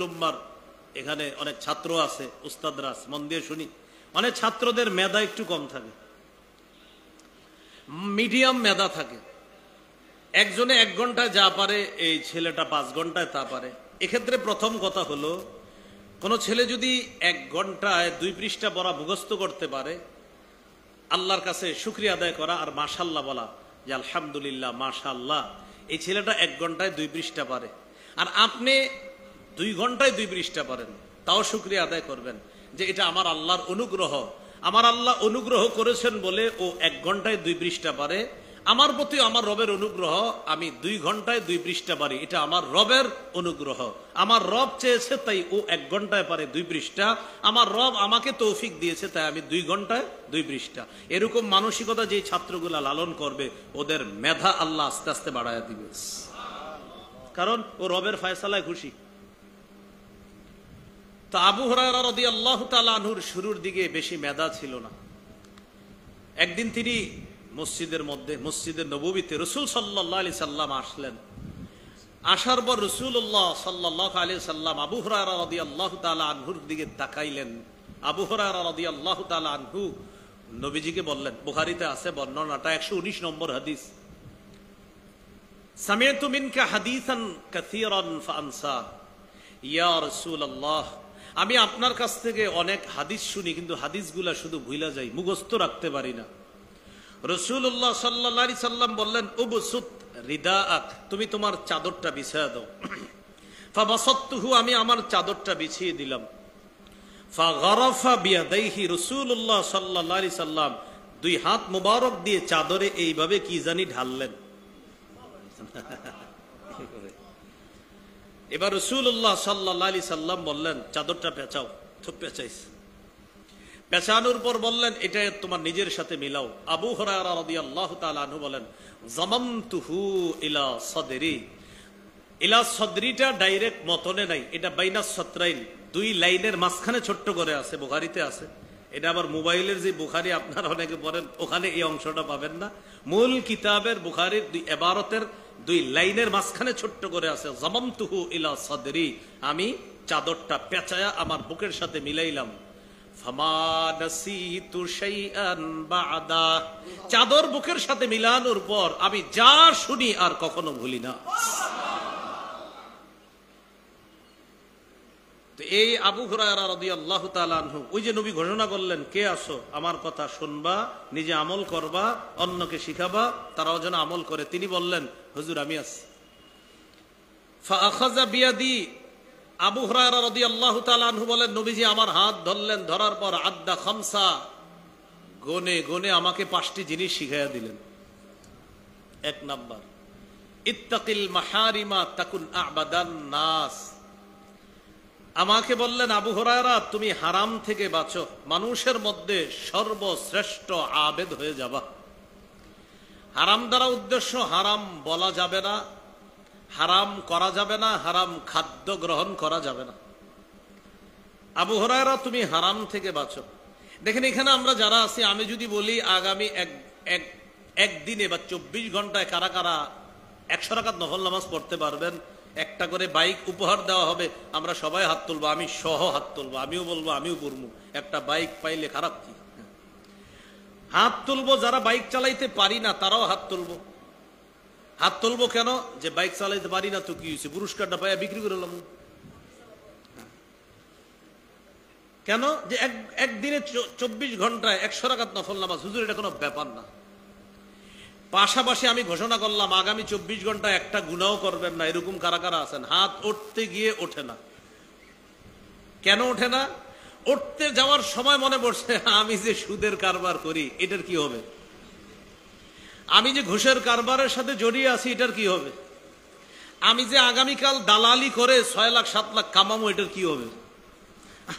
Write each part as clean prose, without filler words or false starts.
উম্মার এখানে অনেক ছাত্র আছে, উস্তাদরা আছে, মন দিয়ে শুনি। অনেক ছাত্রদের মেধা একটু কম থাকে, মিডিয়াম মেধা থাকে। একজনে 1 ঘন্টায় যা পারে এই ছেলেটা 5 ঘন্টায় তা পারে। এক্ষেত্রে প্রথম কথা হলো, কোন ছেলে যদি 1 ঘন্টায় 2 পৃষ্ঠা পড়া মুখস্থ করতে পারে, আল্লাহর কাছে শুকরিয়া আদায় করা আর মাশাআল্লাহ বলা যে আলহামদুলিল্লাহ মাশাআল্লাহ, এই ছেলেটা 1 ঘন্টায় 2 পৃষ্ঠা পারে। আর আপনি 2 ঘন্টায় 2 পৃষ্ঠা পারেন, তাও শুকরিয়া আদায় করবেন যে এটা আমার আল্লাহর অনুগ্রহ। আমার আল্লাহ অনুগ্রহ করেছেন বলে ও 1 ঘন্টায় 2 পৃষ্ঠা পারে। আমার প্রতি আমার রবের অনুগ্রহ, আমি 2 ঘন্টায় 2 পৃষ্ঠা পারি, এটা আমার রবের অনুগ্রহ। আমার রব চেয়েছে তাই ও 1 ঘন্টায় পারে 2 পৃষ্ঠা। আমার রব আমাকে তৌফিক দিয়েছে তাই আমি 2 ঘন্টায় 2 পৃষ্ঠা। এরকম মানসিকতা যে ছাত্রগুলা লালন করবে, ওদের মেধা আল্লাহ আস্তে আস্তে বাড়ায় দিবে, কারণ ও রবের ফয়সালায় খুশি। তো আবু হুরায়রা রাদিয়াল্লাহু তাআলা আনহুর শুরুর দিকে বেশি মেধা ছিল না। একদিন তিনি মসজিদে নববীতে রাসূল সাল্লাল্লাহু আলাইহি সাল্লাম আসলেন। আসার পর রাসূলুল্লাহ সাল্লাল্লাহু আলাইহি সাল্লাম আবু হুরায়রা রাদিয়াল্লাহু তাআলা আনহুর দিকে তাকাইলেন। আবু হুরায়রা রাদিয়াল্লাহু তাআলা আনহু নবীজিকে বললেন, বুখারীতে আছে বর্ণনাটা, 119 নম্বর হাদিস, সামি'তু মিনকা হাদিসান কাসীরান ফাআনসা ইয়া রাসূলুল্লাহ, আমি আপনার কাছ থেকে অনেক হাদিস শুনি, কিন্তু হাদিসগুলা শুধু ভুলা যাই, মুখস্থ রাখতে পারি না। রাসূলুল্লাহ সাল্লাল্লাহু আলাইহি সাল্লাম বললেন, উবসুত রিদাআক, তুমি তোমার চাদরটা বিছিয়ে দাও। ফাবাসাততুহু, আমি আমার চাদরটা বিছিয়ে দিলাম। ফাগারাফা বিয়াদাইহি, রাসূলুল্লাহ সাল্লাল্লাহু আলাইহি সাল্লাম 2 হাত মোবারক দিয়ে চাদরে এইভাবে কি জানি ঢাললেন। এবার রাসূলুল্লাহ সাল্লাল্লাহু আলাইহি সাল্লাম বললেন, চাদরটা পেঁচাও। তো পেঁচাইছে। পেঁচানোর পর বললেন, এটা তোমার নিজের সাথে মিলাও। আবু হুরায়রা রাদিয়াল্লাহু তাআলা আনহু বলেন, জামামতুহু ইলা সাদরি, ইলা সাদরিটা ডাইরেক্ট মতনে নাই, এটা বাইনা সাতরাইন, 2 লাইনের মাঝখানে ছোট্ট করে আছে, বুখারীতে আছে। এটা আবার মোবাইলের যে বুখারী আপনারা অনেকে পড়েন, ওখানে এই অংশটা পাবেন না। মূল কিতাবের বুখারীর 2 ইবারতের 2 লাইনের মাঝখানে ছোট্ট করে আছে, জামামতুহু ইলা সাদরি, আমি চাদরটা পেঁচায়া আমার বুকের সাথে মিলাইলাম। ফামা নাসিতু শাইআন বাদা, চাদর বুকের সাথে মিলানোর পর আমি যা শুনি আর কখনো ভুলি না। তো এই আবু হুরায়রা রাদিয়াল্লাহু তাআলা আনহু, ওই যে নবী ঘোষণা করলেন, কে আসো আমার কথা শুনবা, নিজে আমল করবা, অন্যকে শিখাবা, তারাও যেন আমল করে। তিনি বললেন, হুজুর আমি আছি। ফাআখাযা বিয়াদি, আবু হুরায়রা রাদিয়াল্লাহু তাআলা আনহু বলেন, নবীজি আমার হাত ধরলেন, ধরার পর আদ্দা খামসা, গনে গনে আমাকে 5টি জিনিস শিখাইয়া দিলেন। 1 নাম্বার, ইত্তাকিল মাহারিমা তাকুন আ'বাদান নাস, আমাকে বললেন, আবু হুরায়রা তুমি হারাম থেকে বাঁচো, মানুষের মধ্যে সর্বশ্রেষ্ঠ আবেদ হয়ে যাবা। হারাম দ্বারা উদ্দেশ্য, হারাম বলা যাবে না, হারাম করা যাবে না, হারাম খাদ্য গ্রহণ করা যাবে না। আবু হুরায়রা তুমি হারাম থেকে বাঁচো। দেখেন এখানে আমরা যারা আছি, আমি যদি বলি আগামী একদিনে বা 24 ঘন্টায় কারা কারা 100 রাকাত নফল নামাজ পড়তে পারবেন, একটা করে বাইক উপহার দেওয়া হবে, আমরা সবাই হাত তুলবো, আমি সহ হাত তুলবো, আমিও বলবো আমিও পড়বো। একটা বাইক পাইলে খারাপ কি? হাত তুলবো। যারা বাইক চালাইতে পারি না তারাও হাত তুলবো। হাত তুলবো কেন? যে বাইক চালাইতে পারি না তো কি হয়েছে, পুরস্কারটা পাইয়া বিক্রি করে নিলাম। কেন? যে একদিনে 24 ঘন্টায় 100 রাকাত নফল নামাজ, হুজুর এটা কোনো ব্যাপার না। পাশাপাশি আমি ঘোষণা করলাম আগামী 24 ঘন্টায় একটা গুনাহও করবেন না, এরকম কারা কারা আছেন? হাত উঠতে গিয়ে ওঠে না। কেন ওঠে না? উঠতে যাওয়ার সময় মনে পড়ছে, আমি যে সুদের কারবার করি এটার কি হবে? আমি যে ঘুষের কারবারের সাথে জড়িয়ে আছি এটার কি হবে? আমি যে আগামীকাল দালালি করে 6 লাখ 7 লাখ কামাবো এটার কি হবে?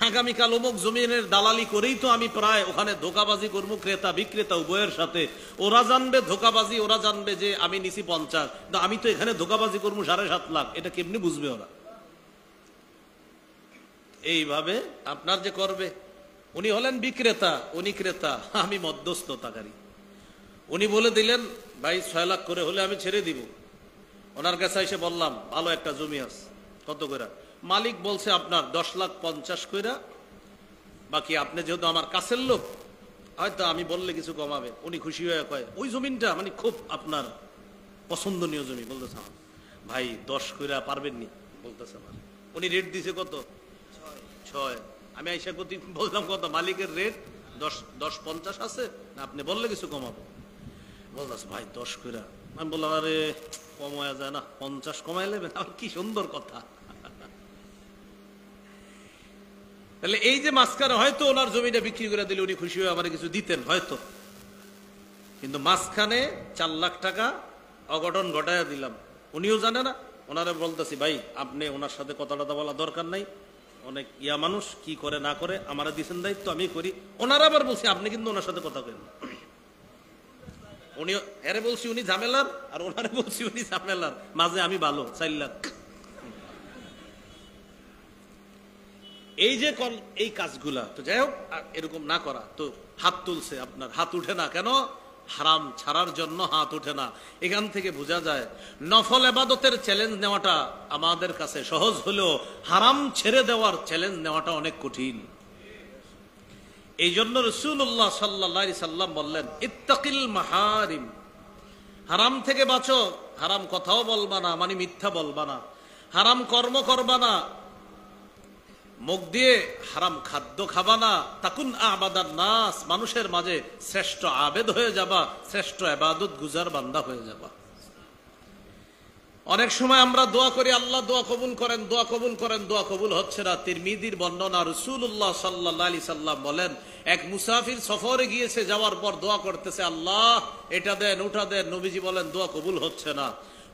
আগামীকাল অমুক জমিনের দালালি করেই তো আমি প্রায় ওখানে ধোকাবাজি করবো ক্রেতা বিক্রেতা উভয়ের সাথে। ওরা জানবে ধোকাবাজি, ওরা জানবে যে আমি নিছি 50, আমি তো এখানে ধোকাবাজি করবো 7.5 লাখ। এটা কেমনি বুঝবে ওরা? এইভাবে আপনার যে করবে, উনি হলেন বিক্রেতা, উনি ক্রেতা, আমি মধ্যস্থতাকারী। উনি বলে দিলেন, ভাই 6 লাখ করে হলে আমি ছেড়ে দিব। ওনার কাছে এসে বললাম, ভালো একটা জমি আছে, কত করে? মালিক বলছে আপনার 10,50,000 কইরা, বাকি আপনি যেহেতু আমার কাছের লোক, হয়তো আমি বললে কিছু কমাবে। উনি খুশি হয়ে কয় ওই জমিনটা মানে খুব আপনার পছন্দনীয় জমি। বলতেছে ভাই 10 কইরা পারবেননি, বলতেছে আমার। উনি রেট দিছে কত? 6। আমি আইসা বললাম কত? মালিকের রেট 10,50 আছে না, আপনি বললে কিছু কমাবো। বলতেছে ভাই 10 কইরা। আমি বললাম আরে কমায়া যায় না, 50 কমাই নেবেন? আর কি সুন্দর কথা। তাহলে এই যে মাঝখানে হয়তো ওনার জমিটা বিক্রি করে দিলে উনি খুশি হয়ে আমার কিছু দিতেন হয়তো, কিন্তু মাঝখানে 4 লাখ টাকা অঘটন ঘটাইয়া দিলাম। উনিও জানে না। ওনারা বলতেছি ভাই আপনি ওনার সাথে কথা বলা দরকার নাই, অনেক ইয়া মানুষ, কি করে না করে আমারা দিচ্ছেন দায়িত্ব, আমি করি। ওনারা আবার বলছি আপনি কিন্তু ওনার সাথে কথা করেন। উনি এরে বলছি উনি ঝামেলার, আর ওনারে বলছি উনি ঝামেলার, মাঝে আমি ভালো 4 লাখ। এই যে এই কাজগুলা তো যাই হোক, এরকম না করা তো হাত তুলছে, আপনার হাত উঠে না কেন? হারাম ছাড়ার জন্য হাত উঠে না। এখান থেকে বোঝা যায় নফল ইবাদতের চ্যালেঞ্জ নেওয়াটা আমাদের কাছে সহজ হলেও হারাম ছেড়ে দেওয়ার চ্যালেঞ্জ নেওয়াটা অনেক কঠিন। এই জন্য রাসূলুল্লাহ সাল্লাল্লাহু আলাইহি সাল্লাম বললেন ইত্তাকিল মাহারিম, হারাম থেকে বাঁচো। হারাম কথাও বলবা না, মানে মিথ্যা বলবা না, হারাম কর্ম করবা না, মুখ দিয়ে হারাম খাদ্য খাবা না। তাকুন আবাদান নাস, মানুষের মাঝে শ্রেষ্ঠ আবেদ হয়ে যাবা, শ্রেষ্ঠ ইবাদত গুজার বান্দা হয়ে যাবা। অনেক সময় আমরা দোয়া করি আল্লাহ দোয়া কবুল করেন, দোয়া কবুল করেন, দোয়া কবুল হচ্ছে না। তিরমিজির বর্ণনা, রাসূলুল্লাহ সাল্লাল্লাহু আলাইহি সাল্লাম বলেন এক মুসাফির সফরে গিয়েছে, যাওয়ার পর দোয়া করতেছে আল্লাহ এটা দেন ওটা দেন, নবীজি বলেন দোয়া কবুল হচ্ছে না।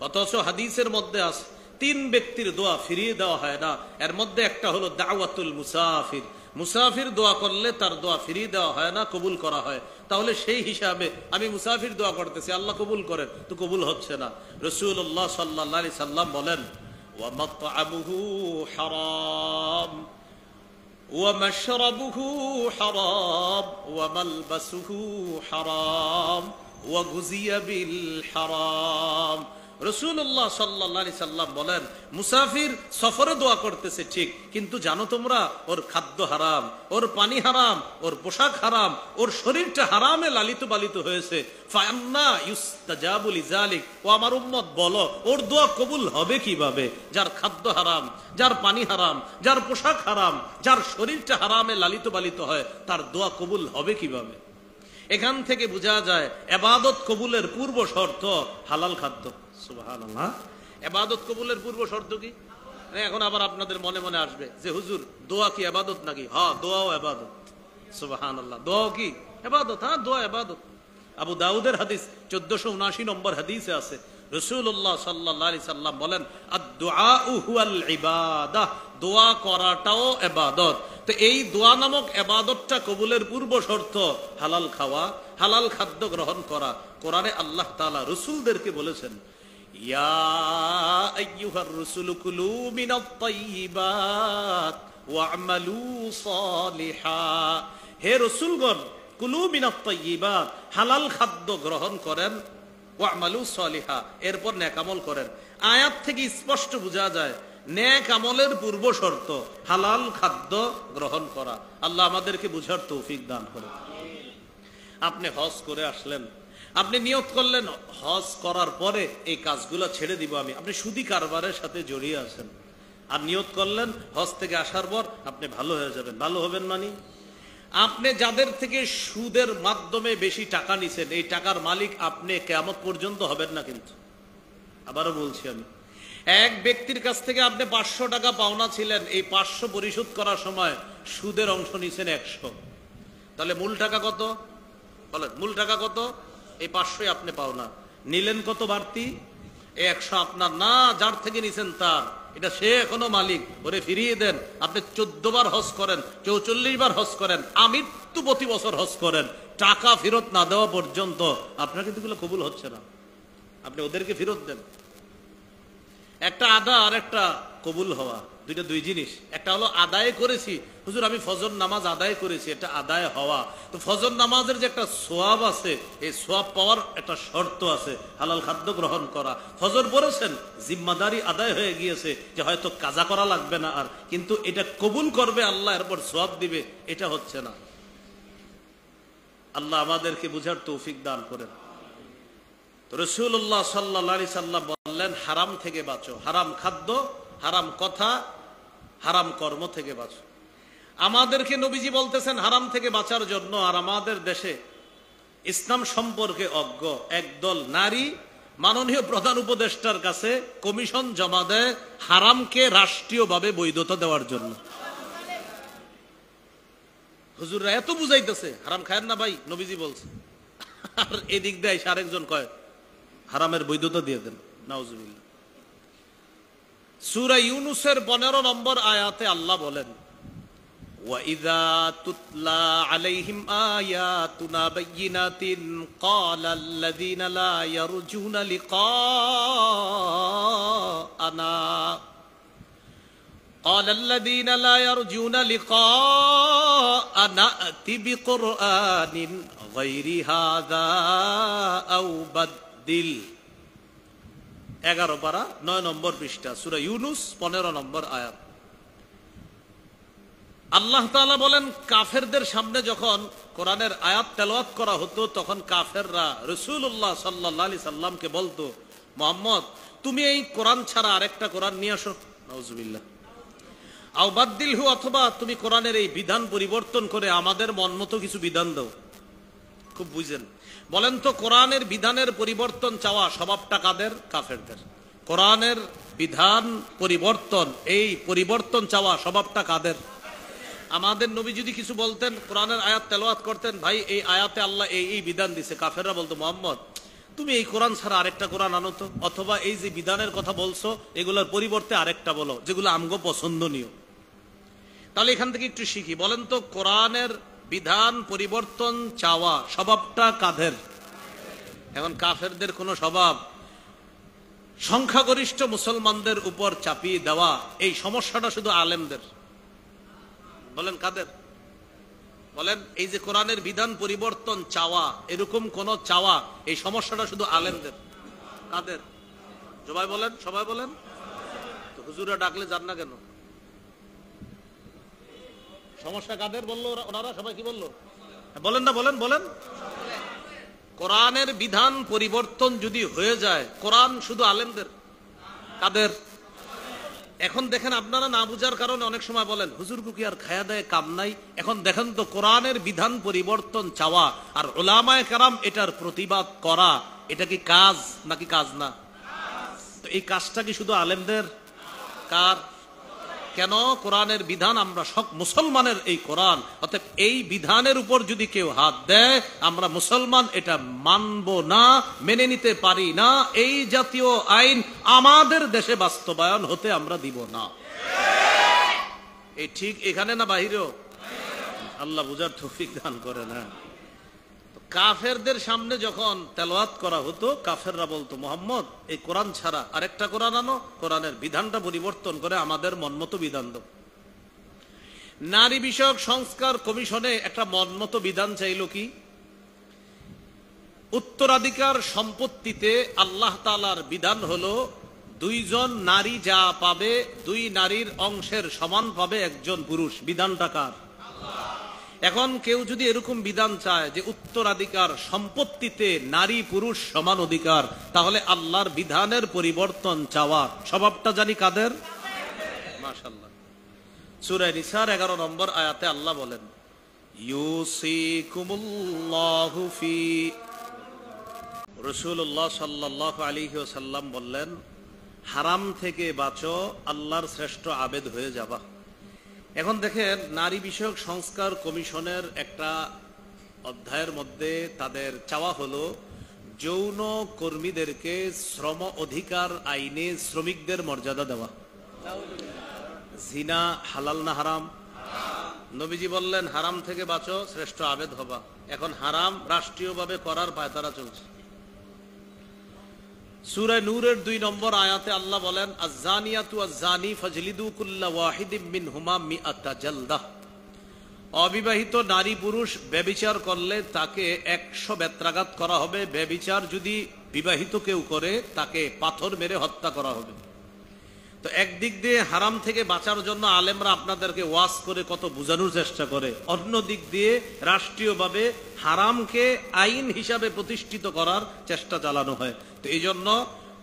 অথচ হাদিসের মধ্যে আছে 3 ব্যক্তির দোয়া ফিরিয়ে দেওয়া হয় না। এর মধ্যে একটা হলো দাওয়াতুল মুসাফির, মুসাফির দোয়া করলে তার দোয়া ফিরিয়ে দেওয়া হয় না, কবুল করা হয়। তাহলে সেই হিসাবে আমি মুসাফির দোয়া করতেছি আল্লাহ কবুল করেন, তো কবুল হচ্ছে না। রাসূলুল্লাহ সাল্লাল্লাহু আলাইহি সাল্লাম বলেন ওয়া মাতআমুহু হারাম ওয়া মাশরাবুহু হারাম ওয়া মালবাসুহু হারাম ওয়া গুযিয়া বিল হারাম। রাসূলুল্লাহ সাল্লাল্লাহু আলাইহি সাল্লাম বলেন মুসাফির সফরে দোয়া করতেছে ঠিক, কিন্তু জানো তোমরা ওর খাদ্য হারাম, ওর পানি হারাম, ওর পোশাক হারাম, ওর শরীরটা হারামে লালিত পালিত হয়েছে। ফায়ান্না ইউস্তাজাবু লিযালিক, ও আমার উম্মত বলো ওর দোয়া কবুল হবে কিভাবে? যার খাদ্য হারাম, যার পানি হারাম, যার পোশাক হারাম, যার শরীরটা হারামে লালিত পালিত হয়, তার দোয়া কবুল হবে কিভাবে? এখান থেকে বোঝা যায় ইবাদত কবুলের পূর্ব শর্ত হালাল খাদ্য। সুবহানাল্লাহ। ইবাদত কবুলের পূর্ব শর্ত কি? এখন আবার আপনাদের মনে মনে আসবে যে হুজুর দোয়া কি ইবাদত নাকি? হ্যাঁ, দোয়াও ইবাদত। সুবহানাল্লাহ। দোয়া কি ইবাদত? হ্যাঁ, দোয়া ইবাদত। আবু দাউদের হাদিস 1479 নম্বর হাদিসে আছে রাসূলুল্লাহ সাল্লাল্লাহু আলাইহি সাল্লাম বলেন আদ-দুআউ হুয়াল ইবাদাহ, দোয়া করাটাও ইবাদত। তো এই দোয়া নামক ইবাদতটা কবুলের পূর্ব শর্ত হালাল খাওয়া, হালাল খাদ্য গ্রহণ করা। কোরআনে আল্লাহ তাআলা রাসূলদেরকে বলেছেন ইয়া আইয়ুহার রাসূলু কুলু মিনাত তাইয়্যিবাত ওয়া'মালু সালিহা। হে রাসূলগণ কুলু মিনাত তাইয়্যিবাত, হালাল খাদ্য গ্রহণ করেন, ওয়া'মালু সালিহা, এরপর নেক আমল করেন। আয়াত থেকে স্পষ্ট বোঝা যায় নেক আমলের পূর্ব শর্ত হালাল খাদ্য গ্রহণ করা। আল্লাহ আমাদেরকে বুঝার তৌফিক দান করুন। আপনি হজ করে আসলেন, আপনি নিয়ত করলেন হজ করার পরে এই কাজগুলো ছেড়ে দিব আমি, আপনি সুদী কারবারের সাথে জড়িয়ে আছেন, আর নিয়ত করলেন হজ থেকে আসার পর আপনি ভালো হয়ে যাবেন। ভালো হবেন মানে আপনি যাদের থেকে সুদের মাধ্যমে বেশি টাকা নিছেন এই টাকার মালিক আপনি কিয়ামত পর্যন্ত হবেন না। কিন্তু আবারও বলছি আমি, এক ব্যক্তির কাছ থেকে আপনি 500 টাকা পাওনা ছিলেন, এই 500 পরিশোধ করার সময় সুদের অংশ নিছেন 100, তাহলে মূল টাকা কত? বলেন মূল টাকা কত? এই 500 আপনি পাওনা নিলেন, কত বাড়তি? 100 আপনার না, যার থেকে নিছেন তার। এটা সে এখনো মালিক, ওরে ফিরিয়ে দেন। আপনি 14 বার হজ করেন, 44 বার হজ করেন, আমৃত্যু প্রতি বছর হজ করেন, টাকা ফেরত না দেওয়া পর্যন্ত আপনার কিন্তু এগুলো কবুল হচ্ছে না। আপনি ওদেরকে ফেরত দেন। একটা আদা আর একটা কবুল হওয়া, দুইটা দুই জিনিস। একটা হলো আদায় করেছি, হুজুর আমি ফজর নামাজ আদায় করেছি, এটা আদায় হওয়া। তো ফজর নামাজের যে একটা সোয়াব আছে, এই সোয়াব পাওয়ার একটা শর্ত আছে, হালাল খাদ্য গ্রহণ করা। ফজর পড়েছেন, জিম্মাদারি আদায় হয়ে গিয়েছে, যে হয়তো কাজা করা লাগবে না আর, কিন্তু এটা কবুল করবে আল্লাহ, এরপর সোয়াব দিবে, এটা হচ্ছে না। আল্লাহ আমাদেরকে বুঝার তৌফিক দান করেন। রাসূলুল্লাহ সাল্লাল্লাহু আলাইহি সাল্লাম বললেন, হারাম থেকে বাঁচো, হারাম খাদ্য, হারাম কথা, হারাম কর্ম থেকে বাঁচো। আমাদেরকে নবীজি বলতেছেন হারাম থেকে বাঁচার জন্য। আর আমাদের দেশে ইসলাম সম্পর্কে অজ্ঞ একদল নারী মাননীয় প্রধান উপদেষ্টার কাছে কমিশন জমা দেয় হারামকে রাষ্ট্রীয়ভাবে বৈধতা দেওয়ার জন্য। হুজুররা এত বুঝাইতেছে হারাম খায়েন না ভাই, নবীজি বলছে, আর এদিক দিয়ে এসে আরেকজন কয় হারামের বৈধতা দিয়ে দেন। নাউজুবিল্লাহ। সূরা ইউনূসের 15 নম্বর আয়াতে আল্লাহ বলেন, وَإِذَا تُتْلَى عَلَيْهِمْ آيَاتُنَا بَيِّنَاتٍ قَالَ الَّذِينَ لَا يَرْجُونَ لِقَاءَنَا ائْتِ بِقُرْآنٍ غَيْرِ هَذَا أَوْ بَدِّلْ। 11 পারা 9 নম্বর পৃষ্ঠা, সূরা ইউনূস 15 নম্বর আয়াত। আল্লাহ তাআলা বলেন, কাফেরদের সামনে যখন কোরআনের আয়াত তেলাওয়াত করা হতো, তখন কাফেররা রাসূলুল্লাহ সাল্লাল্লাহু আলাইহি সাল্লামকে বলতো, মুহাম্মদ তুমি এই কোরআন ছাড়া আরেকটা কোরআন নিয়ে আসো। নাউজুবিল্লাহ। আও বাদদিলহু, অথবা তুমি কোরআনের এই বিধান পরিবর্তন করে আমাদের মন মতো কিছু বিধান দাও। খুব বুঝেন, বলেন তো কোরআনের বিধানের পরিবর্তন চাওয়া স্বভাবটা কাদের? কাফেরদের। কোরআনের বিধান পরিবর্তন, এই পরিবর্তন চাওয়া স্বভাবটা কাদের? আমাদের নবী যদি কিছু বলতেন, কোরআনের আয়াত তেলাওয়াত করতেন, ভাই এই আয়াতে আল্লাহ এই এই বিধান দিছে, কাফেররা বলতো মুহাম্মদ তুমি এই কোরআন ছাড়া আরেকটা কোরআন আনো তো, অথবা এই যে বিধানের কথা বলছো এগুলোর পরিবর্তে আরেকটা বলো যেগুলো আমগো পছন্দনীয়। তাহলে এখান থেকে একটু শিখি, বলেন তো কোরআনের বিধান পরিবর্তন চাওয়া স্বভাবটা কাদের? এখন কাফেরদের কোন স্বভাব সংখ্যাগরিষ্ঠ মুসলমানদের উপর চাপিয়ে দেওয়া, এই সমস্যাটা শুধু আলেমদের। বলেন কাদের? বলেন এই যে কোরআনের বিধান পরিবর্তন চাওয়া, এরকম কোন চাওয়া, এই সমস্যাটা শুধু আলেমদের। কাদের? সবাই বলেন, সবাই বলেন। তো হুজুরা ডাকলে যান না কেন? সমস্যা কাদের বললো ওনারা? সবাই কি বললো? বলেন না, বলেন বলেন। কোরআনের বিধান পরিবর্তন যদি হয়ে যায়, কোরআন শুধু আলেমদের। কাদের? এখন দেখেন, আপনারা না বুঝার কারণে অনেক সময় বলেন হুজুর কি আর খায়া দেয় কাম নাই। এখন দেখেন তো, কোরআনের বিধান পরিবর্তন চাওয়া আর উলামায়ে কেরাম এটার প্রতিবাদ করা, এটা কি কাজ নাকি কাজ না? তো এই কাজটা কি শুধু আলেমদের? কার? কেন? কোরআনের বিধান আমরা সব মুসলমানের, এই কোরআন, অর্থাৎ এই বিধানের উপর যদি কেউ হাত দেয় আমরা মুসলমান এটা মানব না, মেনে নিতে পারি না। এই জাতীয় আইন আমাদের দেশে বাস্তবায়ন হতে আমরা দিব না। এই ঠিক এখানে না বাহিরেও? আল্লাহ বুঝার তৌফিক দান করে না। কাফেরদের সামনে যখন তেলাওয়াত করা হতো, কাফেররা বলতো মুহাম্মদ এই কোরআন ছাড়া আরেকটা কোরআন আনো, কোরআনের বিধানটা পরিবর্তন করে আমাদের মনমতো বিধান দাও। নারী বিষয়ক সংস্কার কমিশনে একটা মনমতো বিধান চাইল কি? উত্তরাধিকার সম্পত্তিতে আল্লাহ তাআলার বিধান হলো দুইজন নারী যা পাবে, দুই নারীর অংশের সমান পাবে একজন পুরুষ। বিধানটা কার? এখন কেউ যদি এরকম বিধান চায় যে উত্তরাধিকার সম্পত্তিতে নারী পুরুষ সমান অধিকার, তাহলে আল্লাহর বিধানের পরিবর্তন চাওয়া স্বভাবটা জানি কাদের? মাশাআল্লাহ। সূরা নিসার 11 নম্বর আয়াতে আল্লাহ বলেন, ইউসিকুমুল্লাহু ফি। রাসূলুল্লাহ সাল্লাল্লাহু আলাইহি ওয়াসাল্লাম বললেন, হারাম থেকে বাঁচো, আল্লাহর শ্রেষ্ঠ আবেদ হয়ে যাবা। এখন দেখেন, নারী বিষয়ক সংস্কার কমিশনের একটা অধ্যায়ের মধ্যে তাদের চাওয়া হলো যৌন কর্মীদেরকে শ্রম অধিকার আইনে শ্রমিকদের মর্যাদা দেওয়া। জিনা হালাল না হারাম? নবীজি বললেন হারাম থেকে বাঁচো, শ্রেষ্ঠ আবেদ হবা। এখন হারাম রাষ্ট্রীয়ভাবে করার পায়তারা চলছে। সূরা নূরের 2 নম্বর আয়াতে আল্লাহ বলেন, আয-যানিয়াতু আয-যানি ফাজলিদু কুল্লা ওয়াহিদিম মিনহুমা মিআতা জালদাহ। অবিবাহিত নারী পুরুষ ব্যভিচার করলে তাকে 100 বেত্রাঘাত করা হবে। ব্যভিচার যদি বিবাহিত কেউ করে তাকে পাথর মেরে হত্যা করা হবে। তো একদিক দিয়ে হারাম থেকে বাঁচার জন্য আলেমরা আপনাদেরকে ওয়াজ করে কত বোঝানোর চেষ্টা করে, অন্য দিক দিয়ে রাষ্ট্রীয়ভাবে হারামকে আইন হিসাবে প্রতিষ্ঠিত করার চেষ্টা চালানো হয়। তো এই জন্য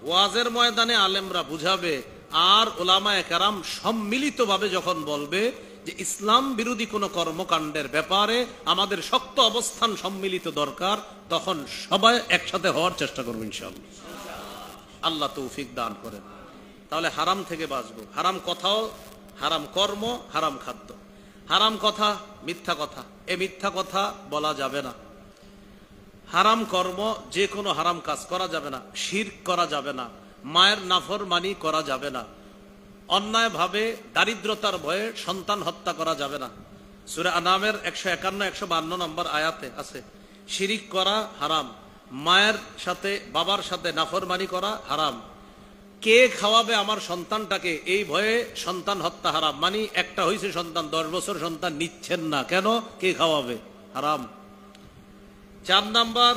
ওয়াজের ময়দানে আলেমরা বুঝাবে, আর ওলামায়ে কেরাম সম্মিলিতভাবে যখন বলবে যে ইসলাম বিরোধী কোনো কর্মকাণ্ডের ব্যাপারে আমাদের শক্ত অবস্থান সম্মিলিত দরকার, তখন সবাই একসাথে হওয়ার চেষ্টা করবো ইনশাআল্লাহ। আল্লাহ তৌফিক দান করেন। তাহলে হারাম থেকে বাঁচবো। হারাম কথাও, হারাম কর্ম, হারাম খাদ্য। হারাম কথা মিথ্যা কথা, এ মিথ্যা কথা বলা যাবে না। হারাম কর্ম, যে কোনো হারাম কাজ করা যাবে না। শিরক করা যাবে না। মায়ের নাফরমানি করা যাবে না। অন্যায়ভাবে দারিদ্রতার ভয়ে সন্তান হত্যা করা যাবে না। সূরা আনামের 151-152 নম্বর আয়াতে আছে, শিরিক করা হারাম। মায়ের সাথে বাবার সাথে নাফরমানি করা হারাম। কে খাওয়াবে আমার সন্তানটাকে, এই ভয়ে সন্তান হত্যা হারাম। মানে একটা হয়েছে সন্তান, 10 বছর সন্তান নিচ্ছেন না কেন, কে খাওয়াবে, হারাম। 4 নাম্বার,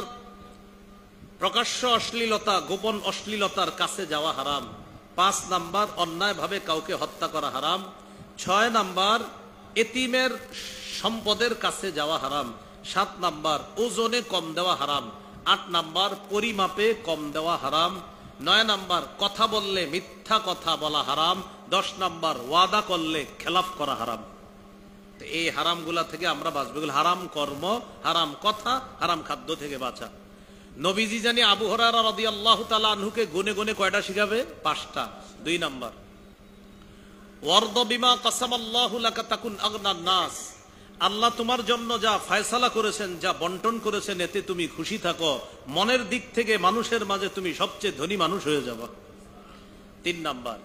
প্রকাশ্য অশ্লীলতা, গোপন অশ্লীলতার কাছে যাওয়া হারাম। 5 নাম্বার, অন্যায়ভাবে কাউকে হত্যা করা হারাম। 6 নাম্বার, এতিমের সম্পদের কাছে যাওয়া হারাম। 7 নাম্বার, ওজনে কম দেওয়া হারাম। 8 নাম্বার, পরিমাপে কম দেওয়া হারাম। 9 নাম্বার, কথা বললে মিথ্যা কথা বলা হারাম। 10 নাম্বার, ওয়াদা করলে খেলাফ করা হারাম। তো এই হারামগুলা থেকে আমরা বাঁচবো। হারাম কর্ম, হারাম কথা, হারাম খাদ্য থেকে বাঁচা। নবীজি জানি আবু হুরায়রা রাদিয়াল্লাহু তাআলা আনহুকে গুনে গুনে কয়টা শিখাবে? 5টা। 2 নাম্বার, ওয়ারদ বিমা কাসামাল্লাহু লাকা তাকুন আগনান নাস। আল্লাহ তোমার জন্য যা ফয়সালা করেছেন, যা বন্টন করেছেন, এতে তুমি খুশি থাকো। মনের দিক থেকে মানুষের মাঝে তুমি সবচেয়ে ধনী মানুষ হয়ে যাবে। 3 নাম্বার,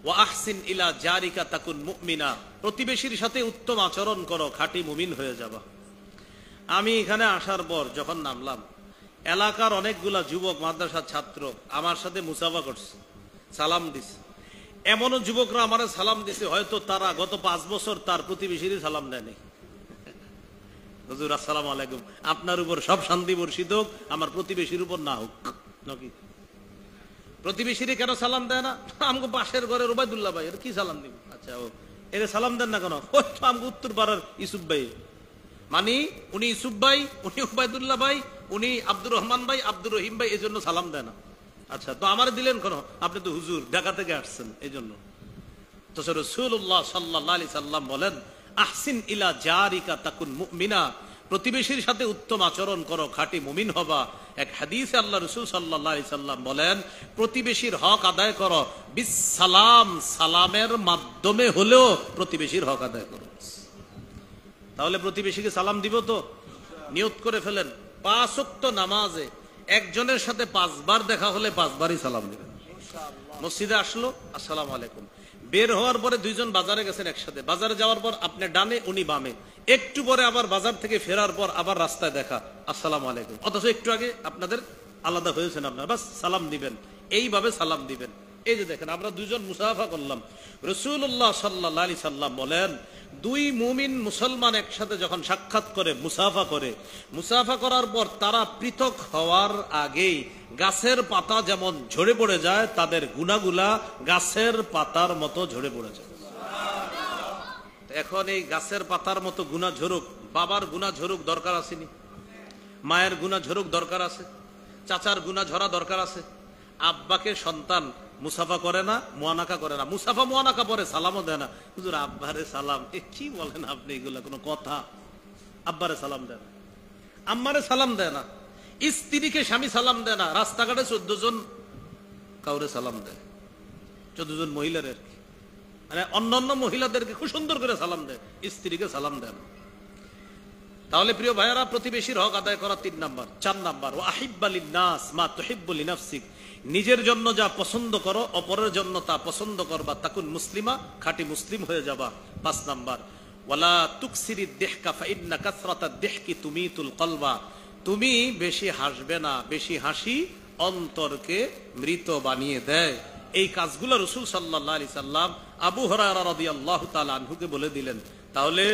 ওয়া আহসিন ইলা জারিকা তাকুন মুমিনা। প্রতিবেশীর সাথে উত্তম আচরণ করো, খাঁটি মুমিন হয়ে যাবা। আমি এখানে আসার পর যখন নামলাম, এলাকার অনেকগুলা যুবক মাদ্রাসার ছাত্র আমার সাথে মুসাফা করছে, সালাম দিছে। এমনও যুবকরা আমার সালাম দিছে হয়তো তারা গত 5 বছর তার প্রতিবেশীরই সালাম দেয়নি। হুজুর আসসালামু আলাইকুম, আপনার উপর সব শান্তি বর্ষিত হোক, আমার প্রতিবেশীর উপর না হোক। নাকি প্রতিবেশীরে কেন সালাম দেয় না? আমাকে পাশের ঘরের ওবায়দুল্লাহ ভাই, এর কি সালাম দিব? আচ্ছা, ও এর সালাম দেন না কেন? আমাকে উত্তর পাড়ার ইসুফ ভাই, মানে উনি ইসুফ ভাই, উনি ওবায়দুল্লাহ ভাই, উনি আব্দুর রহমান ভাই, আব্দুর রহিম ভাই, এই জন্য সালাম দেয় না। আচ্ছা, তো আমার দিলেন কেন? আপনি তো হুজুর, ঢাকা থেকে আসছেন, এই জন্য। তো রাসূলুল্লাহ সাল্লাল্লাহু আলাইহি সাল্লাম বলেন, আহসিন ইলা জারিকা তাকুন মুমিনা। প্রতিবেশীর সাথে উত্তম আচরণ করো, খাঁটি মুমিন হবা। এক হাদিসে আল্লাহ রাসূল সাল্লাল্লাহু আলাইহি সাল্লাম বলেন, প্রতিবেশীর হক আদায় করো বিসসালাম, সালামের মাধ্যমে হলেও প্রতিবেশীর হক আদায় করো। তাহলে প্রতিবেশীকে সালাম দিব তো? নিয়ত করে ফেলেন, 5 ওয়াক্ত নামাজে একজনের সাথে 5 বার দেখা হলে 5 বারই সালাম দিবেন। মসজিদে আসলো, আসসালামু আলাইকুম। বের হওয়ার পরে 2 জন বাজারে গেছেন একসাথে, বাজারে যাওয়ার পর আপনি ডানে, উনি বামে। একটু পরে আবার বাজার থেকে ফেরার পর আবার রাস্তায় দেখা, আসসালামু আলাইকুম। অথচ একটু আগে আপনাদের আলাদা হয়েছেন, আপনার বাস সালাম দিবেন, এইভাবে সালাম দিবেন। এই যে দেখেন, আমরা 2 জন মুসাফা করলাম। রাসূলুল্লাহ সাল্লাল্লাহু আলাইহি সাল্লাম বলেন, 2 মুমিন মুসলমান একসাথে যখন সাক্ষাৎ করে, মুসাফা করে, মুসাফা করার পর তারা পৃথক হওয়ার আগেই গাছের পাতা যেমন ঝরে পড়ে যায়, তাদের গুনাহগুলা গাছের পাতার মতো ঝরে পড়ে যায়। এখন এই গাছের পাতার মতো গুনাহ ঝরুক, বাবার গুনাহ ঝরুক দরকার আসেনি? মায়ের গুনাহ ঝরুক দরকার আছে? চাচার গুনাহ ঝরা দরকার আছে? আব্বাকে সন্তান মুসাফা করে না, মুয়ানাকা করে না, মুসাফা মুয়ানাকা পরে সালামও দেয় না। হুজুর আব্বারে সালাম, কি বলেন আপনি? এগুলা কোনো কথা? আব্বারে সালাম দেয় না, আম্মারে সালাম দেয় না, স্ত্রীকে স্বামী সালাম দেয় না, রাস্তাঘাটে 14 জন কাউরে সালাম দেয়, 14 জন মহিলার আর কি, মানে অন্যান্য মহিলাদেরকে খুব সুন্দর করে সালাম দেয়, স্ত্রীকে সালাম দেয় না। তাহলে প্রিয় ভাইয়েরা, প্রতিবেশীর হক আদায় করা 3 নাম্বার। 4 নাম্বার, ওয়া আহিব্বা লিন-নাস মা তুহিব্বু লিনাফসিক। নিজের জন্য যা পছন্দ করো, অপরের জন্য তা পছন্দ করবা, তাকুন মুসলিমা, খাঁটি মুসলিম হয়ে যাবা। 5 নাম্বার, ওয়ালা তুকসিরিদ দিহকা ফাইন্না কাসরাতাদ দিহকি তুমিতুল কলবা। তুমি বেশি হাসবে না, বেশি হাসি অন্তরকে মৃত বানিয়ে দেয়। এই কাজগুলো রাসূল সাল্লাল্লাহু আলাইহি সাল্লাম আবু হুরায়রা রাদিয়াল্লাহু তাআলা আনহুকে বলে দিলেন। তাহলে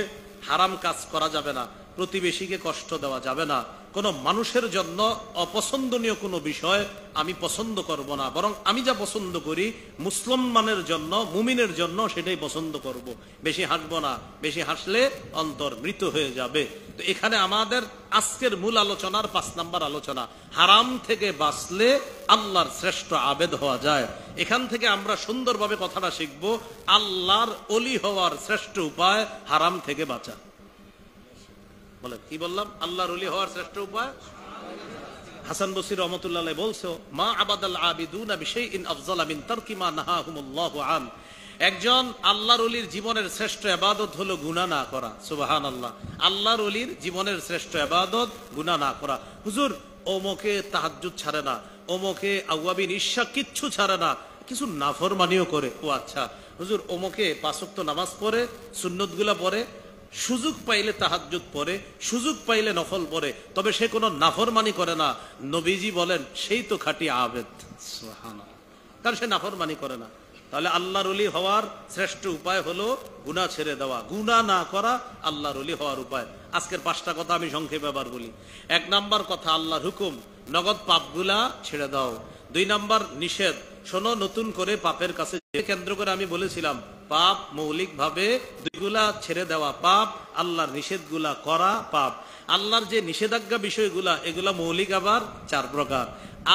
হারাম কাজ করা যাবে না, প্রতিবেশীকে কষ্ট দেওয়া যাবে না, কোনো মানুষের জন্য অপছন্দনীয় কোনো বিষয় আমি পছন্দ করব না, বরং আমি যা পছন্দ করি মুসলমানের জন্য, মুমিনের জন্য সেটাই পছন্দ করব। বেশি হাসবো না, বেশি হাসলে অন্তর মৃত হয়ে যাবে। তো এখানে আমাদের আজকের মূল আলোচনার 5 নাম্বার আলোচনা, হারাম থেকে বাঁচলে আল্লাহর শ্রেষ্ঠ আবেদ হওয়া যায়। এখান থেকে আমরা সুন্দরভাবে কথাটা শিখব, আল্লাহর ওলি হওয়ার শ্রেষ্ঠ উপায় হারাম থেকে বাঁচা। বলেন কি বললাম? আল্লাহর ওলি হওয়ার শ্রেষ্ঠ উপায়। হাসান বসরি রহমাতুল্লাহ আলাইহি বলছো, মা আবাদাল আবিদুনা বিশাইইন আফযালা মিন তারকি মা নাহাহুমুল্লাহু আন। একজন আল্লাহর ওলির জীবনের শ্রেষ্ঠ ইবাদত হলো গুনাহ না করা। সুবহানাল্লাহ। আল্লাহর ওলির জীবনের শ্রেষ্ঠ ইবাদত গুনাহ না করা। হুজুর ওমকে তাহাজ্জুদ ছাড়ে না, ওমকে আওয়াবিন ঈশা কিচ্ছু ছাড়ে না, কিছু নাফরমানিও করে। ও আচ্ছা, হুজুর ওমকে 5 ওয়াক্ত নামাজ পড়ে, সুন্নতগুলা পড়ে, সুযোগ পাইলে তাহাজ্জুদ পড়ে, সুযোগ পাইলে নফল পড়ে, তবে সে কোনো নাফরমানি করে না। নবীজি বলেন সেই তো খাঁটি আবেদ। সুবহানাল্লাহ। কারণ সে নাফরমানি করে না। তাহলে আল্লাহর ওলি হওয়ার শ্রেষ্ঠ উপায় হলো গুনাহ ছেড়ে দেওয়া, গুনাহ না করা আল্লাহর ওলি হওয়ার উপায়। আজকের 5টা কথা আমি সংক্ষেপে আবার বলি। 1 নাম্বার কথা, আল্লাহর হুকুম, নগদ পাপগুলা ছেড়ে দাও। 2 নাম্বার নিষেধ, শোনো নতুন করে পাপের কাছে কেন্দ্র করে আমি বলেছিলাম, পাপ মৌলিক ভাবে দুইগুলা ছেড়ে দেওয়া পাপ, আল্লাহর নিষেধগুলা করা পাপ। আল্লাহর যে নিষেধাজ্ঞা বিষয়গুলা এগুলা মৌলিক আবার 4 প্রকার।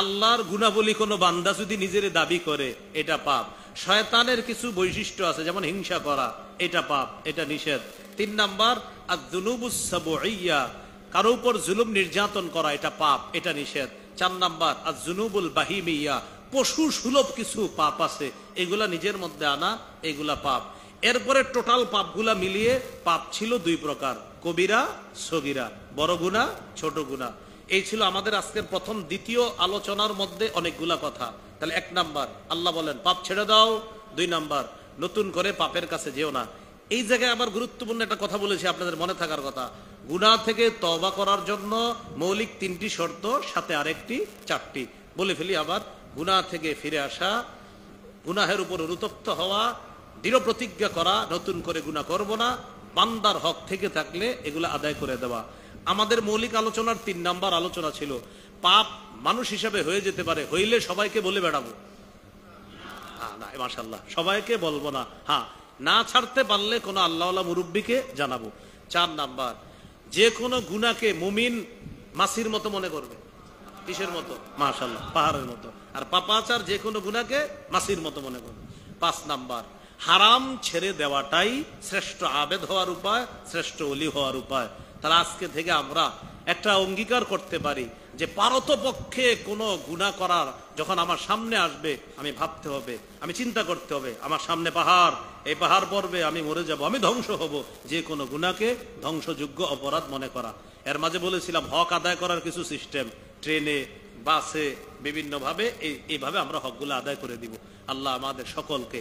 আল্লাহর গুনাবলী কোনো বান্দা যদি নিজের দাবি করে এটা পাপ। শয়তানের কিছু বৈশিষ্ট্য আছে, যেমন হিংসা করা, এটা পাপ, এটা নিষেধ। 3 নাম্বার আয-যুনুবুস সাবউইয়া, কারো উপর জুলুম নির্যাতন করা, এটা পাপ, এটা নিষেধ। 4 নাম্বার আয-যুনুবুল বাহিমিয়া, পশু সুলভ কিছু পাপ আছে, এগুলা নিজের মধ্যে আনা, এগুলা পাপ। এরপরে টোটাল পাপগুলা মিলিয়ে পাপ ছিল 2 প্রকার, কবিরা, সগীরা, বড় গুনাহ, ছোট গুনাহ। এই ছিল আমাদের আজকের প্রথম দ্বিতীয় আলোচনার মধ্যে অনেকগুলা কথা। তাহলে 1 নাম্বার আল্লাহ বলেন পাপ ছেড়ে দাও। 2 নাম্বার নতুন করে পাপের কাছে যেও না। এই জায়গায় আবার গুরুত্বপূর্ণ একটা কথা বলেছি, আপনাদের মনে থাকার কথা। গুনাহ থেকে তওবা করার জন্য মৌলিক 3টি শর্ত, সাথে আরেকটি 4টি বলে ফেলি আবার। গুনাহ থেকে ফিরে আসা, গুনাহের উপর অনুতপ্ত হওয়া, দৃঢ় প্রতিজ্ঞা করা নতুন করে গুনাহ করব না, বান্দার হক থেকে থাকলে এগুলো আদায় করে দেওয়া। আমাদের মৌলিক আলোচনার 3 নাম্বার আলোচনা ছিল, পাপ মানুষ হিসাবে হয়ে যেতে পারে, হইলে সবাইকে বলে বেড়াবো? না, মাশাআল্লাহ, সবাইকে বলবো না। হ্যাঁ, না ছাড়তে পারলে কোনো আল্লাহওয়ালা মুরব্বীকে জানাবো। 4 নাম্বার, যে কোনো গুনাহকে মুমিন মাছির মতো মনে করবে। কিসের মতো? মাশাআল্লাহ, পাহাড়ের মতো। আর পাপাচার যে কোনো গুনাহকে মাছির মতো মনে করবে। 5 নাম্বার, হারাম ছেড়ে দেওয়াটাই শ্রেষ্ঠ আবেদ হওয়ার উপায়, শ্রেষ্ঠ ওলি হওয়ার উপায়। তাহলে আজকে থেকে আমরা একটা অঙ্গীকার করতে পারি যে পারতপক্ষে কোনো গুনাহ করার যখন আমার সামনে আসবে, আমি ভাবতে হবে, আমি চিন্তা করতে হবে, আমার সামনে পাহাড়, এই পাহাড় পড়বে, আমি মরে যাব, আমি ধ্বংস হব, যে কোনো গুনাহকে ধ্বংসযোগ্য অপরাধ মনে করা। এর মাঝে বলেছিলাম হক আদায় করার কিছু সিস্টেম, ট্রেনে, বাসে, বিভিন্ন ভাবে এইভাবে আমরা হকগুলো আদায় করে দিব। আল্লাহ আমাদের সকলকে